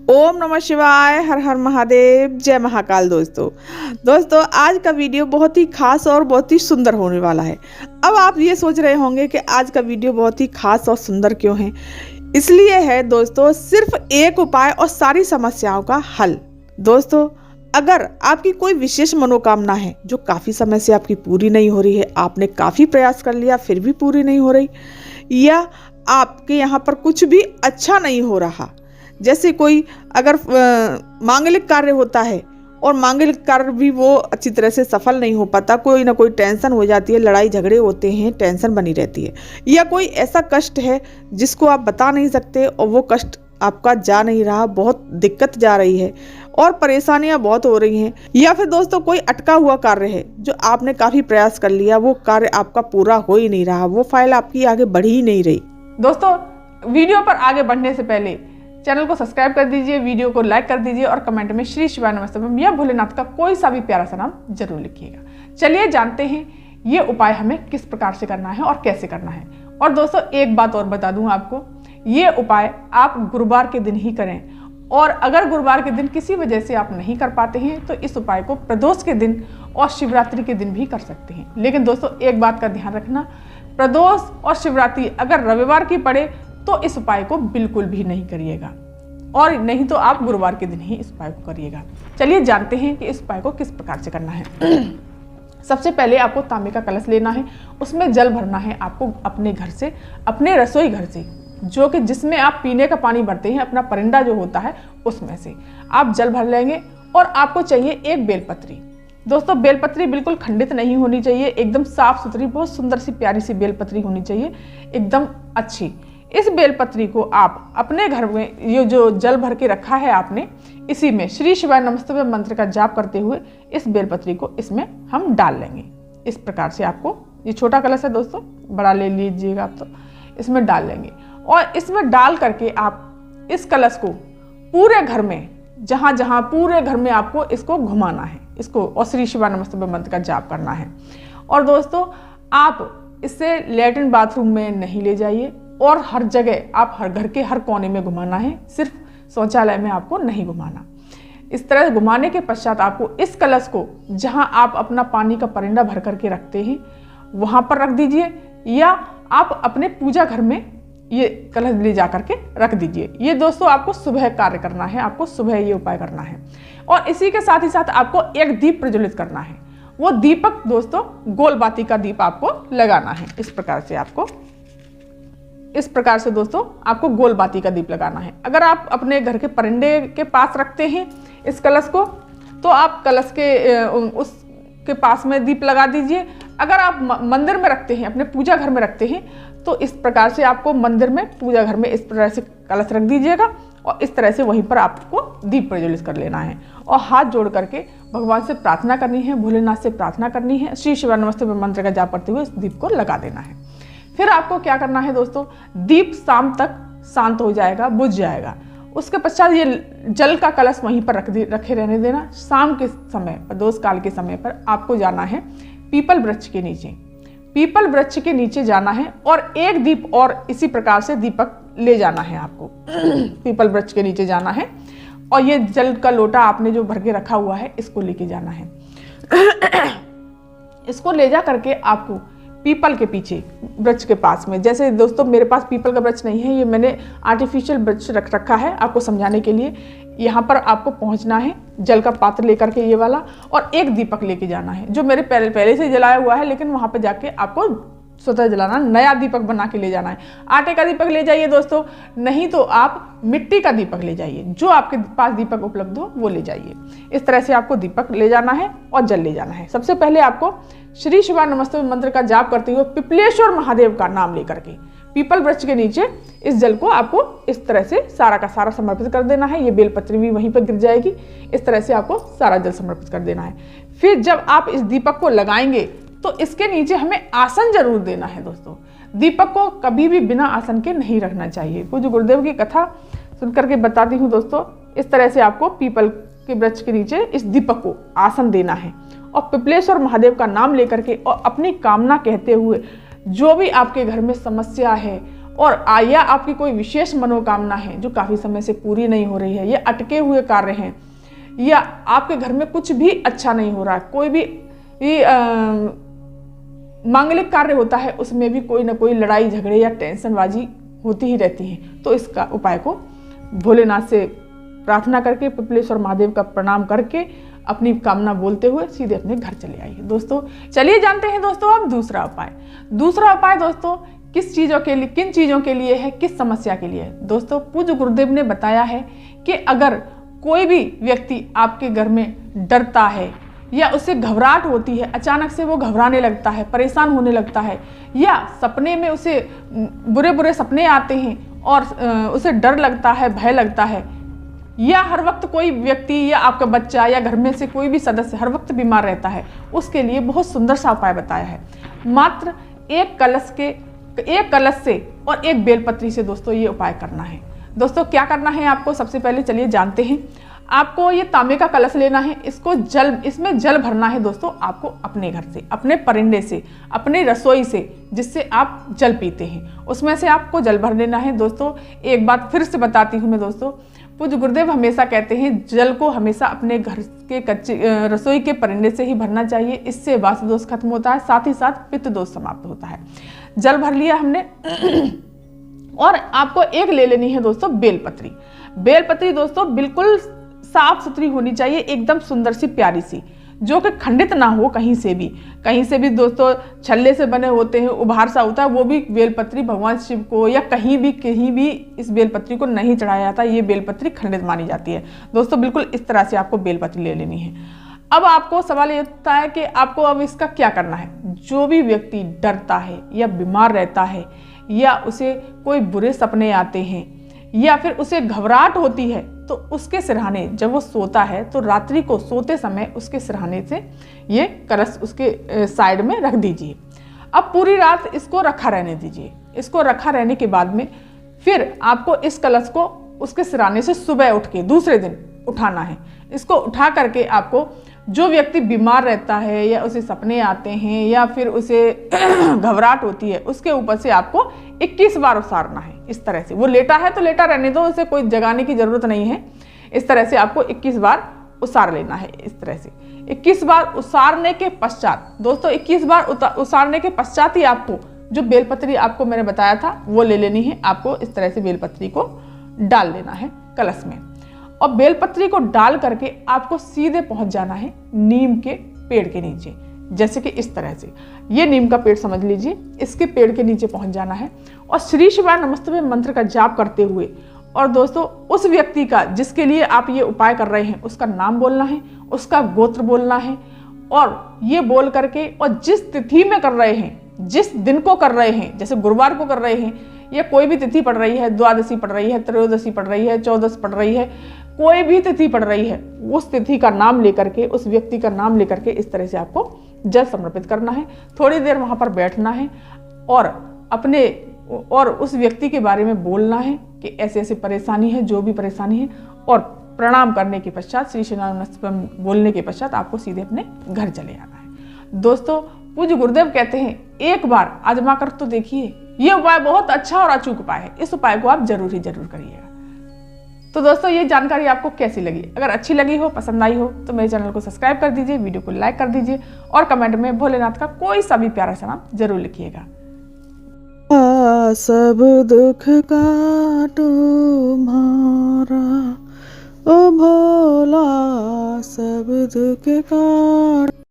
ओम नमः शिवाय, हर हर महादेव, जय महाकाल। दोस्तों आज का वीडियो बहुत ही खास और बहुत ही सुंदर होने वाला है। अब आप ये सोच रहे होंगे कि आज का वीडियो बहुत ही खास और सुंदर क्यों है। इसलिए है दोस्तों, सिर्फ एक उपाय और सारी समस्याओं का हल। दोस्तों अगर आपकी कोई विशेष मनोकामना है जो काफ़ी समय से आपकी पूरी नहीं हो रही है, आपने काफ़ी प्रयास कर लिया फिर भी पूरी नहीं हो रही, या आपके यहाँ पर कुछ भी अच्छा नहीं हो रहा, जैसे कोई अगर मांगलिक कार्य होता है और मांगलिक कार्य भी वो अच्छी तरह से सफल नहीं हो पाता, कोई ना कोई टेंशन हो जाती है, लड़ाई झगड़े होते हैं, टेंशन बनी रहती है, या कोई ऐसा कष्ट है जिसको आप बता नहीं सकते और वो कष्ट आपका जा नहीं रहा, बहुत दिक्कत जा रही है और परेशानियां बहुत हो रही हैं, या फिर दोस्तों कोई अटका हुआ कार्य है जो आपने काफ़ी प्रयास कर लिया, वो कार्य आपका पूरा हो ही नहीं रहा, वो फाइल आपकी आगे बढ़ ही नहीं रही। दोस्तों वीडियो पर आगे बढ़ने से पहले चैनल को सब्सक्राइब कर दीजिए, वीडियो को लाइक कर दीजिए और कमेंट में श्री शिवाय नमस्तुभ्यम या भोलेनाथ का कोई सा भी प्यारा सा नाम जरूर लिखिएगा। चलिए जानते हैं ये उपाय हमें किस प्रकार से करना है और कैसे करना है। और दोस्तों एक बात और बता दूं आपको, ये उपाय आप गुरुवार के दिन ही करें, और अगर गुरुवार के दिन किसी वजह से आप नहीं कर पाते हैं तो इस उपाय को प्रदोष के दिन और शिवरात्रि के दिन भी कर सकते हैं। लेकिन दोस्तों एक बात का ध्यान रखना, प्रदोष और शिवरात्रि अगर रविवार की पड़े तो इस उपाय को बिल्कुल भी नहीं करिएगा, और नहीं तो आप गुरुवार के दिन ही इस उपाय को करिएगा। चलिए जानते हैं कि इस उपाय को किस प्रकार से करना है। सबसे पहले आपको तांबे का कलश लेना है, उसमें जल भरना है आपको अपने घर से, अपने रसोई घर से, जो कि जिसमें आप पीने का पानी भरते हैं, अपना परिंदा जो होता है उसमें से आप जल भर लेंगे। और आपको चाहिए एक बेलपत्री। दोस्तों बेलपत्री बिल्कुल खंडित नहीं होनी चाहिए, एकदम साफ सुथरी बहुत सुंदर सी प्यारी सी बेलपत्री होनी चाहिए, एकदम अच्छी। इस बेलपत्री को आप अपने घर में ये जो जल भर के रखा है आपने, इसी में श्री शिवाय नमस्तुभ्यम मंत्र का जाप करते हुए इस बेलपत्री को इसमें हम डाल लेंगे। इस प्रकार से आपको, ये छोटा कलश है दोस्तों, बड़ा ले लीजिएगा आप, तो इसमें डाल लेंगे। और इसमें डाल करके आप इस कलश को पूरे घर में, जहाँ जहाँ पूरे घर में आपको इसको घुमाना है, इसको और श्री शिवाय नमस्तुभ्यम मंत्र का जाप करना है। और दोस्तों आप इससे लैट्रिन बाथरूम में नहीं ले जाइए, और हर जगह आप हर घर के हर कोने में घुमाना है, सिर्फ शौचालय में आपको नहीं घुमाना। इस तरह घुमाने के पश्चात आपको इस कलश को, जहां आप अपना पानी का परिंदा भर करके रखते हैं वहां पर रख दीजिए, या आप अपने पूजा घर में ये कलश ले जा करके रख दीजिए। ये दोस्तों आपको सुबह कार्य करना है, आपको सुबह ये उपाय करना है। और इसी के साथ ही साथ आपको एक दीप प्रज्वलित करना है। वो दीपक दोस्तों गोल बाती का दीप आपको लगाना है। इस प्रकार से दोस्तों आपको गोल बाती का दीप लगाना है। अगर आप अपने घर के परिंदे के पास रखते हैं इस कलश को, तो आप कलश के उसके पास में दीप लगा दीजिए। अगर आप मंदिर में रखते हैं, अपने पूजा घर में रखते हैं, तो इस प्रकार से आपको मंदिर में, पूजा घर में इस तरह से कलश रख दीजिएगा और इस तरह से वहीं पर आपको दीप प्रज्वलित कर लेना है। और हाथ जोड़ करके भगवान से प्रार्थना करनी है, भोलेनाथ से प्रार्थना करनी है, श्री शिवाय नमस्तुभ्यम मंत्र का जाप करते हुए इस दीप को लगा देना है। फिर आपको क्या करना है दोस्तों, दीप शाम तक शांत हो जाएगा, बुझ जाएगा। उसके पश्चात ये जल का कलश वहीं पर रखे रहने देना। शाम के समय, प्रदोष काल के समय पर आपको जाना है पीपल वृक्ष के नीचे, पीपल वृक्ष के नीचे जाना है और एक दीप और इसी प्रकार से दीपक ले जाना है आपको। पीपल वृक्ष के नीचे जाना है और ये जल का लोटा आपने जो भर के रखा हुआ है इसको लेके जाना है। इसको ले जा करके आपको पीपल के पीछे, वृक्ष के पास में, जैसे दोस्तों मेरे पास पीपल का वृक्ष नहीं है, ये मैंने आर्टिफिशियल वृक्ष रख रखा है आपको समझाने के लिए। यहाँ पर आपको पहुँचना है जल का पात्र लेकर के ये वाला, और एक दीपक लेके जाना है जो मेरे पहले से जलाया हुआ है, लेकिन वहाँ पर जाके आपको स्वतः जलाना, नया दीपक बना के ले जाना है। आटे का दीपक ले जाइए दोस्तों, नहीं तो आप मिट्टी का दीपक ले जाइए, जो आपके पास दीपक उपलब्ध हो वो ले जाइए। इस तरह से आपको दीपक ले जाना है और जल ले जाना है। सबसे पहले आपको श्री शिवाय नमस्तुभ्यम मंत्र का जाप करते हुए पिपलेश्वर महादेव का नाम लेकर के पीपल वृक्ष के नीचे इस जल को आपको इस तरह से सारा का सारा समर्पित कर देना है। ये बेलपत्री भी वहीं पर गिर जाएगी। इस तरह से आपको सारा जल समर्पित कर देना है। फिर जब आप इस दीपक को लगाएंगे तो इसके नीचे हमें आसन जरूर देना है दोस्तों। दीपक को कभी भी बिना आसन के नहीं रखना चाहिए। पूज्य गुरुदेव की कथा सुन करके बताती हूँ दोस्तों। इस तरह से आपको पीपल के वृक्ष के नीचे इस दीपक को आसन देना है और पिपलेश्वर महादेव का नाम लेकर के और अपनी कामना कहते हुए, जो भी आपके घर में समस्या है और या आपकी कोई विशेष मनोकामना है जो काफ़ी समय से पूरी नहीं हो रही है, या अटके हुए कार्य हैं, या आपके घर में कुछ भी अच्छा नहीं हो रहा है, कोई भी मांगलिक कार्य होता है उसमें भी कोई ना कोई लड़ाई झगड़े या टेंशनबाजी होती ही रहती है, तो इसका उपाय को भोलेनाथ से प्रार्थना करके, पिपलेश्वर महादेव का प्रणाम करके, अपनी कामना बोलते हुए सीधे अपने घर चले आइए। दोस्तों चलिए जानते हैं दोस्तों अब दूसरा उपाय। दूसरा उपाय दोस्तों किस चीज़ों के लिए, किन चीज़ों के लिए है, किस समस्या के लिए है। दोस्तों पूज्य गुरुदेव ने बताया है कि अगर कोई भी व्यक्ति आपके घर में डरता है या उसे घबराहट होती है, अचानक से वो घबराने लगता है, परेशान होने लगता है, या सपने में उसे बुरे बुरे सपने आते हैं और उसे डर लगता है, भय लगता है, या हर वक्त कोई व्यक्ति या आपका बच्चा या घर में से कोई भी सदस्य हर वक्त बीमार रहता है, उसके लिए बहुत सुंदर सा उपाय बताया है। मात्र एक कलश से और एक बेलपत्री से दोस्तों ये उपाय करना है। दोस्तों क्या करना है आपको, सबसे पहले चलिए जानते हैं। आपको ये तांबे का कलश लेना है, इसमें जल भरना है दोस्तों आपको अपने घर से, अपने परिंदे से, अपने रसोई से जिससे आप जल पीते हैं, उसमें से आपको जल भर लेना है। दोस्तों एक बात फिर से बताती हूँ मैं दोस्तों, पूज्य गुरुदेव हमेशा कहते हैं जल को हमेशा अपने घर के रसोई के परिंदे से ही भरना चाहिए, इससे वास्तु दोष खत्म होता है, साथ ही साथ पित्त दोष समाप्त होता है। जल भर लिया हमने और आपको एक ले लेनी है दोस्तों बेलपत्री। बेलपत्री दोस्तों बिल्कुल साफ सुथरी होनी चाहिए, एकदम सुंदर सी प्यारी सी, जो कि खंडित ना हो कहीं से भी दोस्तों छल्ले से बने होते हैं, उभार सा होता है, वो भी बेलपत्री भगवान शिव को या कहीं भी इस बेलपत्री को नहीं चढ़ाया जाता, ये बेलपत्री खंडित मानी जाती है। दोस्तों बिल्कुल इस तरह से आपको बेलपत्री ले लेनी है। अब आपको सवाल ये होता है कि आपको अब इसका क्या करना है। जो भी व्यक्ति डरता है या बीमार रहता है या उसे कोई बुरे सपने आते हैं या फिर उसे घबराहट होती है, तो उसके सिरहाने जब वो सोता है तो रात्रि को सोते समय उसके सिरहाने से ये कलश उसके साइड में रख दीजिए। अब पूरी रात इसको रखा रहने दीजिए। इसको रखा रहने के बाद में फिर आपको इस कलश को उसके सिरहाने से सुबह उठ के दूसरे दिन उठाना है। इसको उठा करके आपको जो व्यक्ति बीमार रहता है या उसे सपने आते हैं या फिर उसे घबराहट होती है, उसके ऊपर से आपको 21 बार उसारना है। इस तरह से वो लेटा है तो लेटा रहने दो, उसे कोई जगाने की जरूरत नहीं है। इस तरह से आपको 21 बार उसार लेना है। इस तरह से 21 बार उसारने के पश्चात दोस्तों 21 बार उसारने के पश्चात ही आपको जो बेलपत्री आपको मैंने बताया था वो ले लेनी है। आपको इस तरह से बेलपत्री को डाल लेना है कलश में, और बेलपत्री को डाल करके आपको सीधे पहुंच जाना है नीम के पेड़ के नीचे। जैसे कि इस तरह से ये नीम का पेड़ समझ लीजिए, इसके पेड़ के नीचे पहुंच जाना है और श्री शिवाय नमस्तुभ्यं मंत्र का जाप करते हुए, और दोस्तों उस व्यक्ति का जिसके लिए आप ये उपाय कर रहे हैं उसका नाम बोलना है, उसका गोत्र बोलना है, और ये बोल करके और जिस तिथि में कर रहे हैं, जिस दिन को कर रहे हैं, जैसे गुरुवार को कर रहे हैं या कोई भी तिथि पड़ रही है, द्वादशी पड़ रही है, त्रयोदशी पड़ रही है, चौदश पड़ रही है, कोई भी तिथि पड़ रही है, उस तिथि का नाम लेकर के, उस व्यक्ति का नाम लेकर के इस तरह से आपको जल समर्पित करना है। थोड़ी देर वहां पर बैठना है और उस व्यक्ति के बारे में बोलना है कि ऐसे ऐसे परेशानी है, जो भी परेशानी है, और प्रणाम करने के पश्चात श्री शिवाय नमस्तुभ्यं बोलने के पश्चात आपको सीधे अपने घर चले आना है। दोस्तों पूज्य गुरुदेव कहते हैं एक बार आजमा कर तो देखिए, ये उपाय बहुत अच्छा और अचूक उपाय है। इस उपाय को आप जरूर करिएगा। तो दोस्तों ये जानकारी आपको कैसी लगी? अगर अच्छी लगी हो, पसंद आई हो तो मेरे चैनल को सब्सक्राइब कर दीजिए, वीडियो को लाइक कर दीजिए और कमेंट में भोलेनाथ का कोई सा भी प्यारा सा नाम जरूर लिखिएगा। सब दुख काटो मारा ओ भोला, सब दुख काट